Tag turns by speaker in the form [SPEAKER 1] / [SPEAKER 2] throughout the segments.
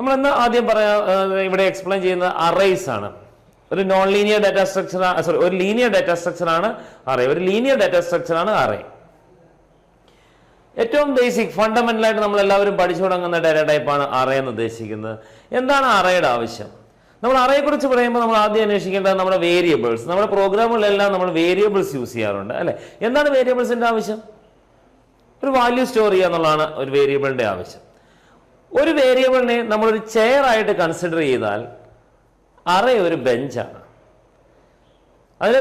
[SPEAKER 1] നമ്മൾ എന്താ ആദ്യം ഇവിടെ എക്സ്പ്ലെയിൻ ചെയ്യുന്നത് അറേസ് ആണ്. ഒരു non linear data structure, sorry, ഒരു ലീനിയർ ഡാറ്റ സ്ട്രക്ചർ ആണ് അറേ. ഒരു ലീനിയർ ഡാറ്റ സ്ട്രക്ചർ ആണ് അറേ. ഏറ്റവും ബേസിക് ഫണ്ടമെന്റൽ ആയിട്ട് നമ്മൾ എല്ലാവരും പഠിച്ചു തുടങ്ങുന്ന ഡാറ്റ ടൈപ്പാണ് അറേ എന്ന് ഉദ്ദേശിക്കുന്നത്. എന്താണ് അറേയുടെ ആവശ്യം? നമ്മൾ അറേയെ കുറിച്ച് പറയുമ്പോൾ നമ്മൾ ആദ്യം അന്വേഷിക്കേണ്ടത് നമ്മുടെ വേരിയബിൾസ്. നമ്മുടെ പ്രോഗ്രാമുകളിലെല്ലാം നമ്മൾ വേരിയബിൾസ് യൂസ് ചെയ്യാറുണ്ട് അല്ലെ. എന്താണ് വേരിയബിൾസിന്റെ ആവശ്യം? ഒരു വാല്യൂ സ്റ്റോർ ചെയ്യുക എന്നുള്ളതാണ് ഒരു വേരിയബിളിന്റെ ആവശ്യം. ഒരു വേരിയബിളിനെ നമ്മളൊരു ചെയർ ആയിട്ട് കൺസിഡർ ചെയ്താൽ അറേ ഒരു ബെഞ്ചാണ്. അത്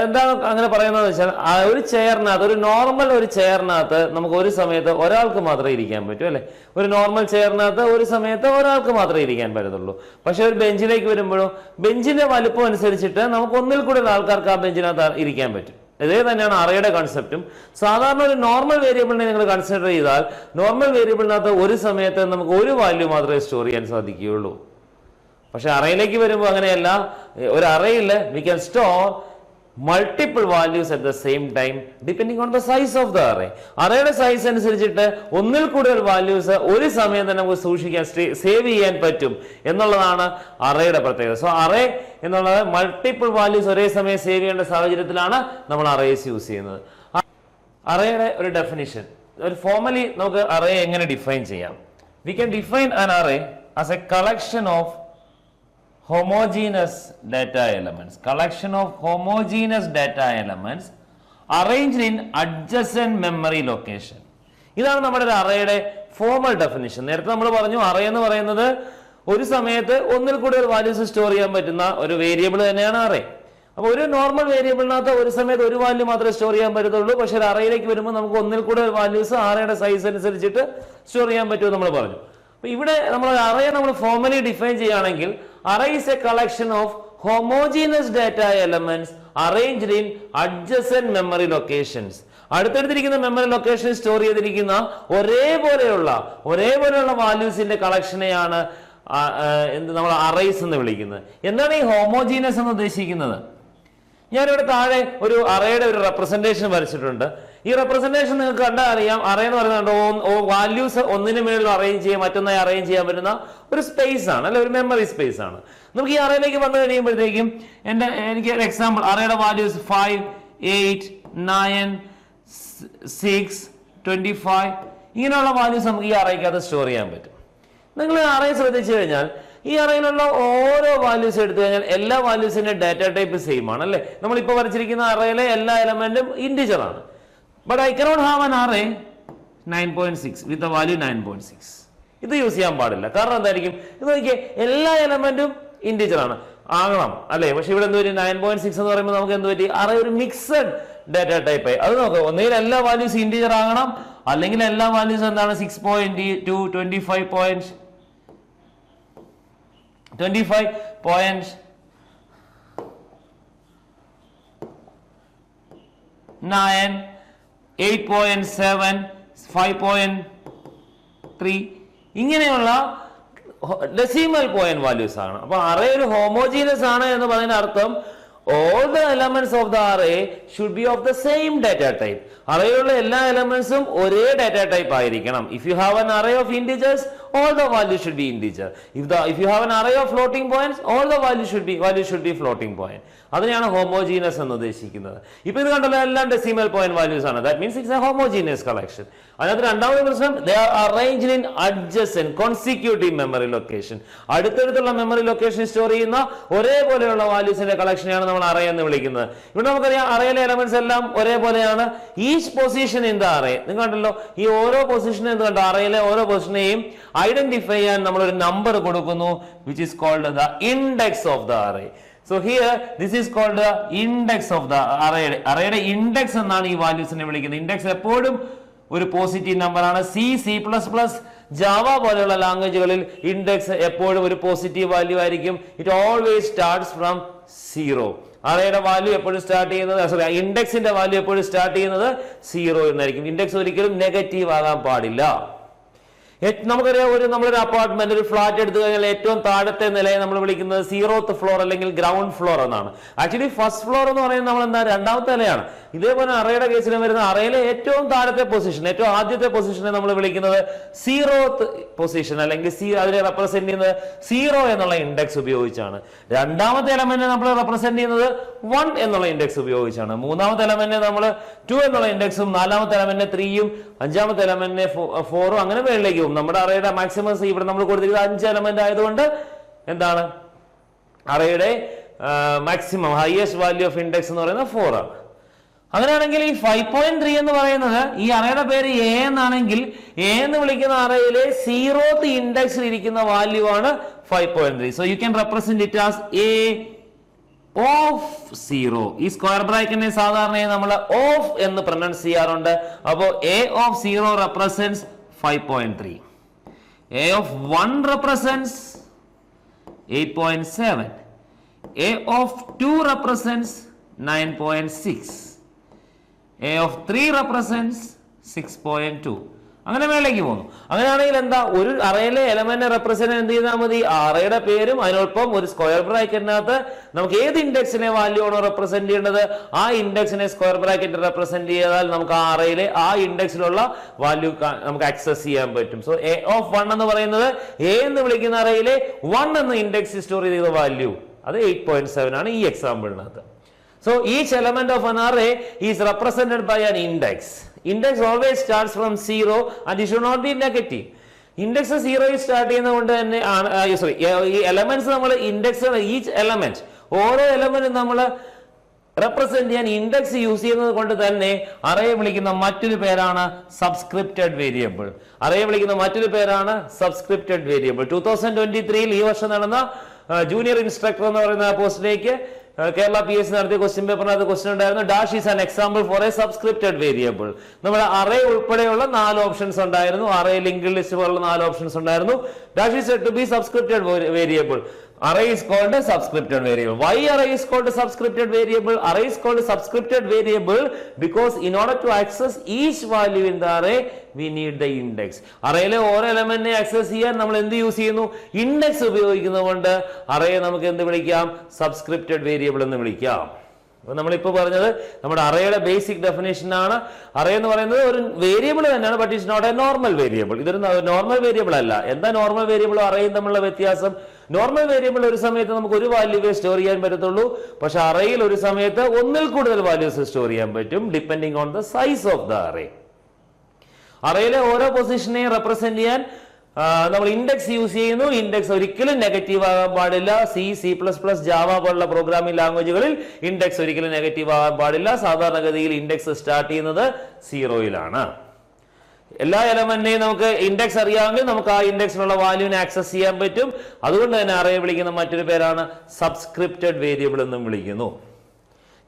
[SPEAKER 1] എന്താണ് അങ്ങനെ പറയുന്നത് വെച്ചാൽ, ഒരു ചെയറിനകത്ത്, ഒരു നോർമൽ ഒരു ചെയറിനകത്ത് നമുക്ക് ഒരു സമയത്ത് ഒരാൾക്ക് മാത്രമേ ഇരിക്കാൻ പറ്റൂ അല്ലെ. ഒരു നോർമൽ ചെയറിനകത്ത് ഒരു സമയത്ത് ഒരാൾക്ക് മാത്രമേ ഇരിക്കാൻ പറ്റത്തുള്ളൂ. പക്ഷെ ഒരു ബെഞ്ചിലേക്ക് വരുമ്പോഴോ ബെഞ്ചിന്റെ വലുപ്പം അനുസരിച്ചിട്ട് നമുക്ക് ഒന്നിൽ കൂടുതൽ ആൾക്കാർക്ക് ആ ബെഞ്ചിനകത്ത് ഇരിക്കാൻ പറ്റും. ഇതേ തന്നെയാണ് അറേയുടെ കൺസെപ്റ്റും. സാധാരണ ഒരു നോർമൽ വേരിയബിളിനെ നിങ്ങൾ കൺസിഡർ ചെയ്താൽ നോർമൽ വേരിയബിളിനകത്ത് ഒരു സമയത്ത് നമുക്ക് ഒരു വാല്യൂ മാത്രമേ സ്റ്റോർ ചെയ്യാൻ സാധിക്കുകയുള്ളൂ. പക്ഷെ അറേയിലേക്ക് വരുമ്പോൾ അങ്ങനെയല്ല. ഒരു അറേയിൽ we can store multiple values at the same time depending on the size of the array. അറേയുടെ സൈസ് അനുസരിച്ചിട്ട് ഒന്നിൽ കൂടുതൽ വാല്യൂസ് ഒരു സമയം തന്നെ നമുക്ക് സൂക്ഷിക്കാൻ, സേവ് ചെയ്യാൻ പറ്റും എന്നുള്ളതാണ് അറേയുടെ പ്രത്യേകത. സോ അറേ എന്നുള്ളത് മൾട്ടിപ്പിൾ വാല്യൂസ് ഒരേ സമയം സേവ് ചെയ്യേണ്ട സാഹചര്യത്തിലാണ് നമ്മൾ അറേസ് യൂസ് ചെയ്യുന്നത്. അറേയുടെ ഒരു ഡെഫിനിഷൻ, ഒരു ഫോർമലി നമുക്ക് അറേ എങ്ങനെ ഡിഫൈൻ ചെയ്യാം? We can define an array as A collection of homogeneous data elements, collection of homogeneous data elements arranged in adjacent memory location. ഇതാണ് നമ്മുടെ ഒരു അറേയുടെ ഫോർമൽ ഡെഫിനിഷൻ. നേരത്തെ നമ്മൾ പറഞ്ഞു അറേ എന്ന് പറയുന്നത് ഒരു സമയത്ത് ഒന്നിൽ കൂടുതൽ വാല്യൂസ് സ്റ്റോർ ചെയ്യാൻ പറ്റുന്ന ഒരു വേരിയബിൾ തന്നെയാണ് അറേ. അപ്പോൾ ഒരു നോർമൽ വേരിയബിളിനകത്ത് ഒരു സമയത്ത് ഒരു വാല്യൂ മാത്രമേ സ്റ്റോർ ചെയ്യാൻ പറ്റത്തുള്ളൂ. പക്ഷെ ഒരു അറേയിലേക്ക് വരുമ്പോൾ നമുക്ക് ഒന്നിൽ കൂടുതൽ വാല്യൂസ് അറേയുടെ സൈസ് അനുസരിച്ചിട്ട് സ്റ്റോർ ചെയ്യാൻ പറ്റുമെന്ന് നമ്മൾ പറഞ്ഞു. അപ്പൊ ഇവിടെ നമ്മൾ അറേ നമ്മൾ ഫോർമലി ഡിഫൈൻ ചെയ്യുകയാണെങ്കിൽ array is a collection of homogeneous data elements arranged in adjacent memory locations. അടുത്തടുത്തിരിക്കുന്ന മെമ്മറി ലൊക്കേഷൻ സ്റ്റോർ ചെയ്തിരിക്കുന്ന ഒരേപോലെയുള്ള വാല്യൂസിന്റെ കളക്ഷനെയാണ് നമ്മൾ അറേസ് എന്ന് വിളിക്കുന്നത്. എന്താണ് ഈ ഹോമോജീനസ് എന്ന് ഉദ്ദേശിക്കുന്നത്? ഞാനിവിടെ താഴെ ഒരു അറേയുടെ ഒരു റെപ്രസെന്റേഷൻ വരച്ചിട്ടുണ്ട്. ഈ റെപ്രസെന്റേഷൻ നിങ്ങൾക്ക് കണ്ടാൽ അറിയാം, അറേ എന്ന് പറയുന്നത് വാല്യൂസ് ഒന്നിനു മേളിൽ അറേഞ്ച് ചെയ്യാൻ, മറ്റൊന്നായി അറേഞ്ച് ചെയ്യാൻ പറ്റുന്ന ഒരു സ്പേസ് ആണ് അല്ലെ, ഒരു മെമ്മറി സ്പേസ് ആണ്. നമുക്ക് ഈ അറേയിലേക്ക് വന്നു കഴിയുമ്പോഴത്തേക്കും എനിക്ക് ഒരു എക്സാമ്പിൾ, അറേയുടെ വാല്യൂസ് 5, 8, 9, 6, 25 ഇങ്ങനെയുള്ള വാല്യൂസ് നമുക്ക് ഈ അറേക്കകത്ത് സ്റ്റോർ ചെയ്യാൻ പറ്റും. നിങ്ങൾ അറേ ശ്രദ്ധിച്ചു കഴിഞ്ഞാൽ ഈ അറേയിലുള്ള ഓരോ വാല്യൂസ് എടുത്തു കഴിഞ്ഞാൽ എല്ലാ വാല്യൂസിന്റെ ഡാറ്റ ടൈപ്പ് സെയിം ആണ് അല്ലെ. നമ്മളിപ്പോൾ വരച്ചിരിക്കുന്ന അറേയിലെ എല്ലാ എലമെന്റും ഇന്റിജർ ആണ്. But I cannot have an array 9.6 with a value 9.6. ഇത് യൂസ് ചെയ്യാൻ പാടില്ല. കാരണം എന്തായിരിക്കും? ഇത് നോക്കിയേ, എല്ലാ എലമെന്റും ഇന്റിജർ ആണ് ആകണം അല്ലെ. പക്ഷെ ഇവിടെ എന്ത് പറ്റി? 9.6 എന്ന് പറയുമ്പോൾ നമുക്ക് എന്ത് പറ്റി? അറേ ഒരു മിക്സഡ് ഡാറ്റ ടൈപ്പ് ആയി. അത് നോക്കാം, ഒന്നുകിൽ എല്ലാ വാല്യൂസ് ഇന്റിജർ ആകണം, അല്ലെങ്കിൽ എല്ലാ വാല്യൂസ് എന്താണ് 6.2, 25.9, 8.7, 5.3 ഇങ്ങനെയുള്ള ഡെസിമൽ പോയിന്റ് വാല്യൂസ് ആണ്. അപ്പൊ അറേ ഒരു ഹോമോജീനസ് ആണ് എന്ന് പറയുന്ന അർത്ഥം all the elements of the array should be of the same data type. അറേയിലുള്ള എല്ലാ എലമെന്റ്സും ഒരേ ഡാറ്റ ടൈപ്പ് ആയിരിക്കണം. If you have an array of integers, all the values should be integer. If you have an array of floating points, all the values should be floating point. അതിനെയാണ് homogeneous എന്ന് ഉദ്ദേശിക്കുന്നത്. ഇപ്പൊ ഇത് കണ്ടല്ലോ, എല്ലാം decimal point values ആണ്. That means it's a homogeneous collection. അതിനകത്ത് രണ്ടാമത്തെ പ്രശ്നം, they are arranged in adjacent consecutive memory location. അടുത്തടുത്തുള്ള മെമ്മറി ലൊക്കേഷൻ സ്റ്റോർ ചെയ്യുന്ന ഒരേപോലെയുള്ള വാല്യൂസിന്റെ കളക്ഷനെയാണ് നമ്മൾ അറേ എന്ന് വിളിക്കുന്നത്. ഇവിടെ നമുക്കറിയാം അറേയിലെ എലമെന്റ്സ് എല്ലാം ഒരേപോലെയാണ്. Each position in the array, നിങ്ങൾ കണ്ടല്ലോ, ഈ ഓരോ പൊസിഷനും എന്ത് കണ്ടോ, അറേയിലെ ഓരോ പൊസിഷനെയും ഐഡന്റിഫൈ ചെയ്യാൻ നമ്മൾ ഒരു നമ്പർ കൊടുക്കുന്നു, which is called the index of the array. So here this is called the index of the array. അറേയുടെ ഇൻഡെക്സ് എന്നാണ് ഈ വാല്യൂസിനെ വിളിക്കുന്നത്. ഇൻഡെക്സ് എപ്പോഴും ഒരു പോസിറ്റീവ് നമ്പർ ആണ്. C++, ജാവ പോലെയുള്ള ലാംഗ്വേജുകളിൽ ഇൻഡെക്സ് എപ്പോഴും ഒരു പോസിറ്റീവ് വാല്യൂ ആയിരിക്കും. It always starts from 0. അറേയുടെ വാല്യൂ എപ്പോഴും സ്റ്റാർട്ട് ചെയ്യുന്നത്, സോറി, ഇൻഡെക്സിന്റെ വാല്യൂ എപ്പോഴും സ്റ്റാർട്ട് ചെയ്യുന്നത് 0 എന്നായിരിക്കും. ഇൻഡെക്സ് ഒരിക്കലും നെഗറ്റീവ് ആകാൻ പാടില്ല. നമുക്കറിയാം, നമ്മളൊരു അപ്പാർട്ട്മെന്റ്, ഒരു ഫ്ലാറ്റ് എടുത്തു കഴിഞ്ഞാൽ ഏറ്റവും താഴത്തെ നിലയെ നമ്മൾ വിളിക്കുന്നത് 0th ഫ്ലോർ അല്ലെങ്കിൽ ഗ്രൗണ്ട് ഫ്ലോർ എന്നാണ്. ആക്ച്വലി ഫസ്റ്റ് ഫ്ലോർ എന്ന് പറയുന്നത് നമ്മൾ എന്താ, രണ്ടാമത്തെ നിലയാണ്. ഇതേപോലെ അറേയുടെ കേസിൽ വരുന്ന അറയിലെ ഏറ്റവും താഴത്തെ പൊസിഷൻ, ഏറ്റവും ആദ്യത്തെ പൊസിഷനെ നമ്മൾ വിളിക്കുന്നത് 0th പൊസിഷൻ അല്ലെങ്കിൽ അതിനെ റെപ്രസെന്റ് ചെയ്യുന്നത് 0 എന്നുള്ള ഇൻഡെക്സ് ഉപയോഗിച്ചാണ്. രണ്ടാമത്തെ എലമെന്റ് നമ്മൾ റെപ്രസെന്റ് ചെയ്യുന്നത് 1 എന്നുള്ള ഇൻഡെക്സ് ഉപയോഗിച്ചാണ്. മൂന്നാമത്തെ എലമെന്റ് നമ്മൾ 2 എന്നുള്ള ഇൻഡെക്സും, നാലാമത്തെ എലമെന്റ് 3യും, അഞ്ചാമത്തെ എലമെന്റ് 4ഉം, അങ്ങനെ മേളിലേക്ക് പോകും. നമ്മുടെ അറേയുടെ മാക്സിമം ഇവിടെ നമ്മൾ കൊടുത്തിരിക്കുന്നത് 5 എലമെന്റ് ആയതുകൊണ്ട് എന്താണ്, അറേയുടെ maximum highest value of index എന്ന് പറയുന്നത് 4 ആണ്. അങ്ങനെയാണെങ്കിൽ ഈ 5.3 എന്ന് പറയുന്നത് ഈ അറേയുടെ പേര് എ എന്നാണെങ്കിൽ എ എന്ന് വിളിക്കുന്ന അറയിലെ 0th ഇൻഡെക്സിൽ ഇരിക്കുന്ന വാല്യൂ ആണ് 5.3. So you can represent it as A of 0. ഈ സ്ക്വയർ ബ്രാക്കറ്റിനെ സാധാരണയായി നമ്മൾ ഓഫ് എന്ന് പ്രൊനൗൺസ് ചെയ്യാറുണ്ട്. അപ്പോൾ A of 0 represents 5.3. A of 1 represents 8.7. A of 2 represents 9.6. A of 3 represents 6.2. അങ്ങനെ മേളിലേക്ക് പോകുന്നു. അങ്ങനെയാണെങ്കിൽ എന്താ, ഒരു അറയിലെ എലമെന്റ് റെപ്രസെന്റ് എന്ത് ചെയ്താൽ മതി, അറയുടെ പേരും അതിനൊപ്പം ഒരു സ്ക്വയർ ബ്രാക്കറ്റിനകത്ത് നമുക്ക് ഏത് ഇൻഡെക്സിനെ വാല്യൂ ആണോ റെപ്രസെന്റ് ചെയ്യേണ്ടത് ആ ഇൻഡെക്സിനെ സ്ക്വയർ ബ്രാക്കറ്റ് റെപ്രസെന്റ് ചെയ്താൽ നമുക്ക് ആ അറയിലെ ആ ഇൻഡെക്സിലുള്ള വാല്യൂ നമുക്ക് ആക്സസ് ചെയ്യാൻ പറ്റും. സോ എ ഓഫ് 1 എന്ന് പറയുന്നത് എ എന്ന് വിളിക്കുന്ന അറയിലെ 1 എന്ന ഇൻഡെക്സ് സ്റ്റോർ ചെയ്ത വാല്യൂ, അത് 8.7 ആണ് ഈ എക്സാമ്പിളിനകത്ത്. So each element of an array is represented by an index. Index always starts from 0 and it should not be negative. Index 0 start ചെയ്യുന്നതുകൊണ്ട് തന്നെ ഈ എലമെന്റ്സ് നമ്മൾ ഇൻഡെക്സ്, ഈച്ച് എലമെന്റ്, ഓരോ എലമെന്റും നമ്മൾ റെപ്രസെന്റ് ചെയ്യാൻ ഇൻഡെക്സ് യൂസ് ചെയ്യുന്നത് കൊണ്ട് തന്നെ അറയെ വിളിക്കുന്ന മറ്റൊരു പേരാണ് സബ്സ്ക്രിപ്റ്റഡ് വേരിയബിൾ. അറയെ വിളിക്കുന്ന മറ്റൊരു പേരാണ് സബ്സ്ക്രിപ്റ്റഡ് വേരിയബിൾ. 2023 ഈ വർഷം നടന്ന ജൂനിയർ ഇൻസ്ട്രക്ടർ എന്ന് പറയുന്ന പോസ്റ്റിലേക്ക് കേരള PSC നടത്തിയ ക്വസ്റ്റ്യൻ പേപ്പറിനകത്ത് ക്വസ്റ്റ്യൻ ഉണ്ടായിരുന്നു, dash is an example for a subscripted variable. നമ്മുടെ അറേ ഉൾപ്പെടെയുള്ള 4 ഓപ്ഷൻസ് ഉണ്ടായിരുന്നു, അറേ ലിങ്ക്ഡ് ലിസ്റ്റ് പോലുള്ള 4 ഓപ്ഷൻസ് ഉണ്ടായിരുന്നു. Dash is said to be subscripted variable. Array is called a subscripted variable. Why array is called a subscripted variable? Array is called a subscripted variable because in order to access each value in the array, we need the index. അറേയിലെ ഓരോ എലമെന്റിനെ access ചെയ്യാൻ നമ്മൾ എന്ത് use ചെയ്യുന്നു, index ഉപയോഗിക്കുന്നതുകൊണ്ട് അറേയെ നമുക്ക് എന്ത് വിളിക്കാം, സബ്സ്ക്രിപ്റ്റഡ് വേരിയബിൾ എന്ന് വിളിക്കാം. അപ്പൊ നമ്മളിപ്പോ പറഞ്ഞത് നമ്മുടെ അറേയുടെ ബേസിക് ഡെഫിനേഷൻ ആണ്. അറേ എന്ന് പറയുന്നത് ഒരു വേരിയബിൾ തന്നെയാണ്, but it's not a normal variable. ഇതൊരു നോർമൽ വേരിയബിൾ അല്ല. എന്താ നോർമൽ വേരിയബിളും അറേയും തമ്മിലുള്ള വ്യത്യാസം? നോർമൽ വേരിയബിൾ ഒരു സമയത്ത് നമുക്ക് ഒരു വാല്യൂവേ സ്റ്റോർ ചെയ്യാൻ പറ്റത്തുള്ളൂ, പക്ഷെ അറേയിൽ ഒരു സമയത്ത് ഒന്നിൽ കൂടുതൽ വാല്യൂസ് സ്റ്റോർ ചെയ്യാൻ പറ്റും, depending on the size of the array. അറേയിലെ ഓരോ പൊസിഷനെയും റെപ്രസെന്റ് ചെയ്യാൻ നമ്മൾ ഇൻഡെക്സ് യൂസ് ചെയ്യുന്നു. ഇൻഡെക്സ് ഒരിക്കലും നെഗറ്റീവ് ആകാൻ പാടില്ല. C++, ജാവ പോലുള്ള പ്രോഗ്രാമിംഗ് ലാംഗ്വേജുകളിൽ ഇൻഡെക്സ് ഒരിക്കലും നെഗറ്റീവ് ആകാൻ പാടില്ല. സാധാരണഗതിയിൽ ഇൻഡെക്സ് സ്റ്റാർട്ട് ചെയ്യുന്നത് 0-ലാണ്. എല്ലാ എലമെന്റിനെയും നമുക്ക് ഇൻഡെക്സ് അറിയാമെങ്കിൽ നമുക്ക് ആ ഇൻഡെക്സിനുള്ള വാല്യൂവിനെ ആക്സസ് ചെയ്യാൻ പറ്റും. അതുകൊണ്ട് തന്നെ അറേ വിളിക്കുന്ന മറ്റൊരു പേരാണ് സബ്സ്ക്രിപ്റ്റഡ് വേരിയബിൾ എന്നും വിളിക്കുന്നു.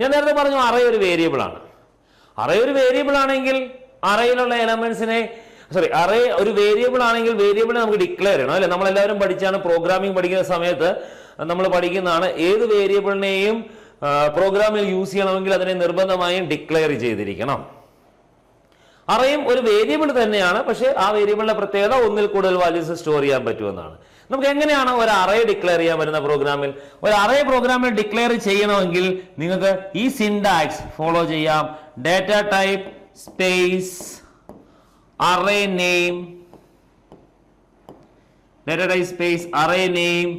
[SPEAKER 1] ഞാൻ നേരത്തെ പറഞ്ഞു അറേ ഒരു വേരിയബിൾ ആണ്. അറേ ഒരു വേരിയബിൾ ആണെങ്കിൽ അറേയിലുള്ള എലമെന്റ്സിനെ അറേ ഒരു വേരിയബിൾ ആണെങ്കിൽ വേരിയബിളിനെ നമുക്ക് ഡിക്ലെയർ ചെയ്യണം, അല്ലെ? നമ്മളെല്ലാവരും പഠിച്ചാണ്, പ്രോഗ്രാമിംഗ് പഠിക്കുന്ന സമയത്ത് നമ്മൾ പഠിക്കുന്നതാണ്, ഏത് വേരിയബിളിനെയും പ്രോഗ്രാമിൽ യൂസ് ചെയ്യണമെങ്കിൽ അതിനെ നിർബന്ധമായും ഡിക്ലെയർ ചെയ്തിരിക്കണം. അറേയും ഒരു വേരിയബിൾ തന്നെയാണ്, പക്ഷെ ആ വേരിയബിളിന്റെ പ്രത്യേകത ഒന്നിൽ കൂടുതൽ വാല്യൂസ് സ്റ്റോർ ചെയ്യാൻ പറ്റുമെന്നാണ്. നമുക്ക് എങ്ങനെയാണ് ഒരു അറേ ഡിക്ലെയർ ചെയ്യാൻ പറ്റുന്ന പ്രോഗ്രാമിൽ? ഒരു അറേ പ്രോഗ്രാമിൽ ഡിക്ലെയർ ചെയ്യണമെങ്കിൽ നിങ്ങൾക്ക് ഈ സിൻടാക്സ് ഫോളോ ചെയ്യാം. Data type space array name, data type space array name,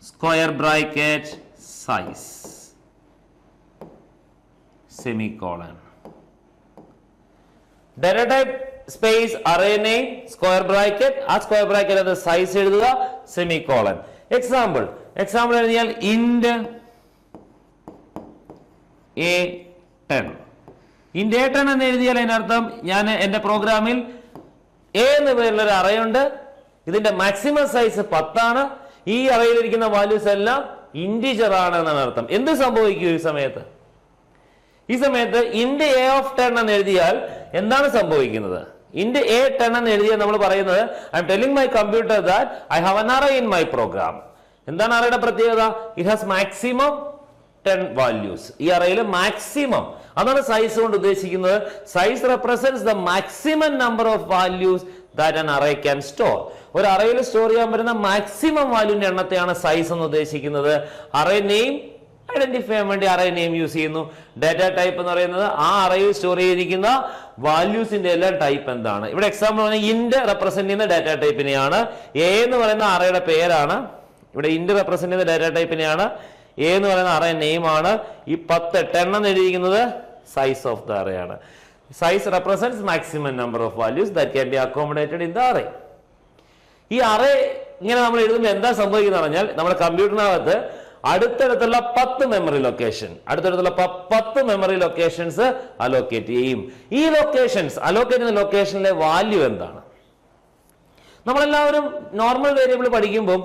[SPEAKER 1] square bracket size, semicolon. Data type space array name, square bracket, ആ സ്ക്വയർ ബ്രാക്കറ്റ് അത് സൈസ് എഴുതുക, സെമിക്കോളൻ. എക്സാമ്പിൾ എഴുതിയാൽ int A10. ഇന്റ് A10 എന്ന് എഴുതിയാൽ അതിനർത്ഥം ഞാൻ എന്റെ പ്രോഗ്രാമിൽ എ എന്ന പേരിലുള്ള ഒരു അറേ ഉണ്ട്, ഇതിന്റെ മാക്സിമം സൈസ് 10 ആണ്. ഈ അറേയിലിരിക്കുന്ന വാല്യൂസ് എല്ലാം ഇന്റിജർ ആണ് എന്നാണ് അർത്ഥം. എന്ത് സംഭവിക്കും ഈ സമയത്ത്? ഈ സമയത്ത് int A10 എന്ന് എഴുതിയാൽ എന്താണ് സംഭവിക്കുന്നത്? int A10 എന്ന് എഴുതിയാൽ നമ്മൾ പറയുന്നത് I M telling my computer that I have an array in my program. എന്താണ് അറേയുടെ പ്രത്യേകത? It has maximum 10 values. ഈ അറേയിൽ മാക്സിമം അതാണ് സൈസ് കൊണ്ട് ഉദ്ദേശിക്കുന്നത്. Size represents the maximum number of values that an array can store. ഒരു അറേയിൽ store ചെയ്യാൻ പറ്റുന്ന മാക്സിമം വാല്യൂന്റെ എണ്ണത്തെയാണ് സൈസ് എന്ന് ഉദ്ദേശിക്കുന്നത്. അറേ നെയിം ഐഡന്റിഫൈ ചെയ്യാൻ വേണ്ടി അറേ നെയിം യൂസ് ചെയ്യുന്നു. ഡാറ്റ ടൈപ്പ് എന്ന് പറയുന്നത് ആ അറേയിൽ സ്റ്റോർ ചെയ്തിരിക്കുന്ന വാല്യൂസിന്റെ എല്ലാം ടൈപ്പ് എന്താണ്. ഇവിടെ എക്സാമ്പിൾ പറഞ്ഞാൽ ഇന്റ് റെപ്രസെന്റ് ചെയ്യുന്ന ഡാറ്റ ടൈപ്പിനെയാണ്. എ എന്ന് പറയുന്ന അറേയുടെ പേരാണ്. ഇവിടെ ഇന്റ് റെപ്രസെന്റ് ചെയ്യുന്ന ഡാറ്റ ടൈപ്പിനെയാണ്. എ എന്ന് പറയുന്ന അറേ നെയിം ആണ്. ഈ 10 എണ്ണം എഴുതിയിരിക്കുന്നത് സൈസ് ഓഫ് ദ അറേ ആണ്. Size represents maximum number of values that can be accommodated in the array. ഈ അറേ ഇങ്ങനെ നമ്മൾ എഴുതുമ്പോൾ എന്താ സംഭവിക്കുന്നത് പറഞ്ഞാൽ നമ്മുടെ കമ്പ്യൂട്ടറിനകത്ത് അടുത്തടുത്തുള്ള 10 മെമ്മറി ലൊക്കേഷൻ, അടുത്തടുത്തുള്ള 10 മെമ്മറി ലൊക്കേഷൻസ് അലോക്കേറ്റ് ചെയ്യും. ഈ ലൊക്കേഷൻസ് അലോക്കേറ്റ് ചെയ്യുന്ന ലൊക്കേഷനിലെ വാല്യൂ എന്താണ്? നമ്മളെല്ലാവരും നോർമൽ വേരിയബിൾ പഠിക്കുമ്പോൾ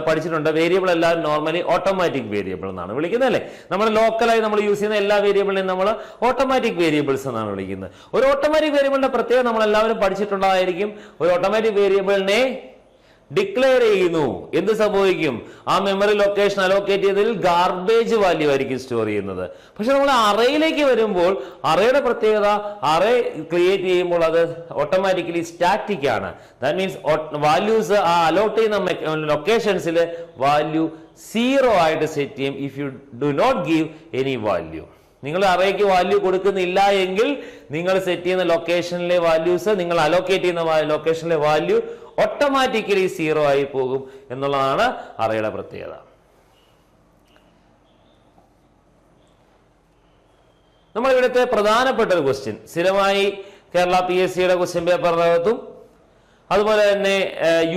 [SPEAKER 1] പഠിച്ചിട്ടുണ്ട് വേരിയബിൾ എല്ലാവരും നോർമലി ഓട്ടോമാറ്റിക് വേരിയബിൾ എന്നാണ് വിളിക്കുന്നത് അല്ലേ. നമ്മൾ ലോക്കലായി നമ്മൾ യൂസ് ചെയ്യുന്ന എല്ലാ വേരിയബിളിനെയും നമ്മൾ ഓട്ടോമാറ്റിക് വേരിയബിൾസ് എന്നാണ് വിളിക്കുന്നത്. ഒരു ഓട്ടോമാറ്റിക് വേരിയബിളിന്റെ പ്രത്യേകത നമ്മൾ എല്ലാവരും പഠിച്ചിട്ടുണ്ടായിരിക്കും. ഒരു ഓട്ടോമാറ്റിക് വേരിയബിളിനെ ഡിക്ലെയർ ചെയ്യുന്നു, എന്ത് സംഭവിക്കും? ആ മെമ്മറി ലൊക്കേഷൻ അലോക്കേറ്റ് ചെയ്തതിൽ ഗാർബേജ് വാല്യൂ ആയിരിക്കും സ്റ്റോർ ചെയ്യുന്നത്. പക്ഷെ നമ്മൾ അറേയിലേക്ക് വരുമ്പോൾ അറേയുടെ പ്രത്യേകത, അറേ ക്രിയേറ്റ് ചെയ്യുമ്പോൾ അത് ഓട്ടോമാറ്റിക്കലി സ്റ്റാറ്റിക് ആണ്. ദാറ്റ് മീൻസ് വാല്യൂസ് ആ അലോട്ട് ചെയ്യുന്ന ലൊക്കേഷൻസിൽ വാല്യൂ 0 ആയിട്ട് സെറ്റ് ചെയ്യും. If you do not give any value, നിങ്ങൾ അറേക്ക് വാല്യൂ കൊടുക്കുന്നില്ല എങ്കിൽ നിങ്ങൾ സെറ്റ് ചെയ്യുന്ന ലൊക്കേഷനിലെ വാല്യൂസ്, നിങ്ങൾ അലോക്കേറ്റ് ചെയ്യുന്ന ലൊക്കേഷനിലെ വാല്യൂ ഓട്ടോമാറ്റിക്കലി 0 ആയി പോകും എന്നുള്ളതാണ് അറേയുടെ പ്രത്യേകത. നമ്മൾ ഇവിടുത്തെ പ്രധാനപ്പെട്ട ഒരു ക്വസ്റ്റ്യൻ സ്ഥിരമായി കേരള PSCയുടെ ക്വസ്റ്റ്യൻ പേപ്പറിനകത്തും അതുപോലെ തന്നെ